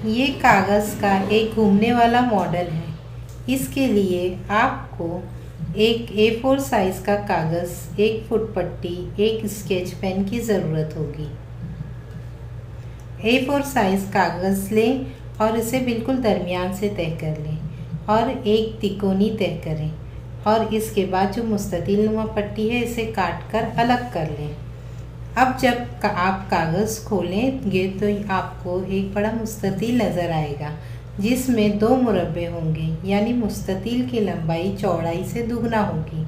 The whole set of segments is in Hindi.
ये कागज़ का एक घूमने वाला मॉडल है। इसके लिए आपको एक A4 साइज़ का कागज़, एक फुट पट्टी, एक स्केच पेन की ज़रूरत होगी। A4 साइज़ कागज़ लें और इसे बिल्कुल दरमियान से तय कर लें और एक तिकोनी तय करें और इसके बाद जो मुस्ततिल नुमा पट्टी है इसे काट कर अलग कर लें। अब जब आप कागज़ खोलेंगे तो आपको एक बड़ा मुस्ततिल नज़र आएगा जिसमें 2 मुरब्बे होंगे, यानी मुस्ततिल की लंबाई चौड़ाई से दुगना होगी।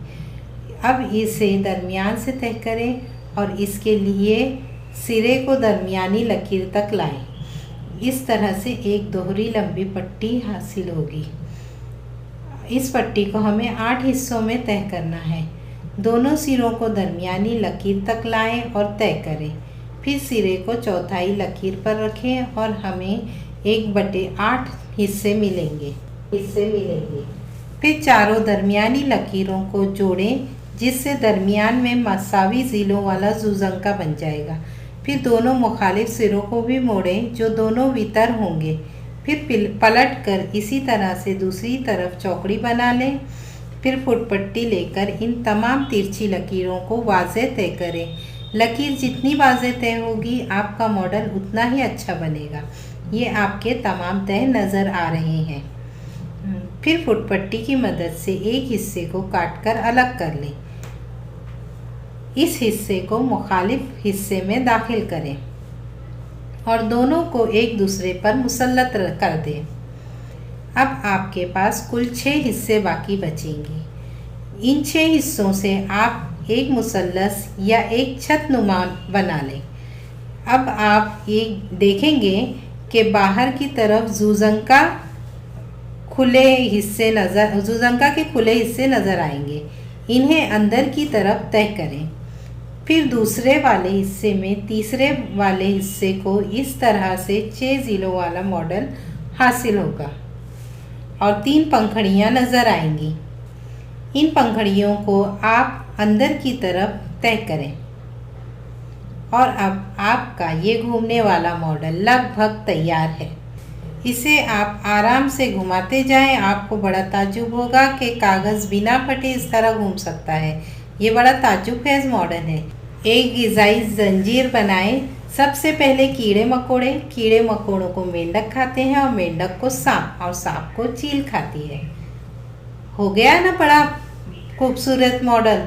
अब इसे दरमियान से तय करें और इसके लिए सिरे को दरमियानी लकीर तक लाएं। इस तरह से एक दोहरी लंबी पट्टी हासिल होगी। इस पट्टी को हमें 8 हिस्सों में तय करना है। दोनों सिरों को दरमियानी लकीर तक लाएं और तय करें। फिर सिरे को चौथाई लकीर पर रखें और हमें 1/8 हिस्से मिलेंगे। फिर चारों दरमियानी लकीरों को जोड़ें जिससे दरमियान में मसावी ज़ीलों वाला जुज़ंका बन जाएगा। फिर दोनों मुखालिफ सिरों को भी मोड़ें जो दोनों वितर होंगे। फिर पलट कर इसी तरह से दूसरी तरफ चौकड़ी बना लें। फिर फुटपट्टी लेकर इन तमाम तिरछी लकीरों को वाज़े तय करें। लकीर जितनी वाज़े तय होगी आपका मॉडल उतना ही अच्छा बनेगा। ये आपके तमाम तय नज़र आ रहे हैं। फिर फुटपट्टी की मदद से एक हिस्से को काटकर अलग कर लें। इस हिस्से को मुखालिफ हिस्से में दाखिल करें और दोनों को एक दूसरे पर मुसल्लत कर दें। अब आपके पास कुल 6 हिस्से बाकी बचेंगे। इन 6 हिस्सों से आप एक मुसल्लस या एक छतनुमा बना लें। अब आप ये देखेंगे कि बाहर की तरफ जुज़ंका के खुले हिस्से नज़र आएंगे। इन्हें अंदर की तरफ तय करें। फिर दूसरे वाले हिस्से में तीसरे वाले हिस्से को इस तरह से 6 ज़ीलों वाला मॉडल हासिल होगा और 3 पंखुड़ियाँ नज़र आएंगी। इन पंखुड़ियों को आप अंदर की तरफ तय करें और अब आपका ये घूमने वाला मॉडल लगभग तैयार है। इसे आप आराम से घुमाते जाएं। आपको बड़ा ताज्जुब होगा कि कागज़ बिना फटे इस तरह घूम सकता है। ये बड़ा ताज्जुब खेज़ मॉडल है। एक ग़िज़ाई ज़ंजीर बनाएं। सबसे पहले कीड़े मकोड़ों को मेंढक खाते हैं और मेंढक को सांप, और सांप को चील खाती है। हो गया ना बड़ा खूबसूरत मॉडल।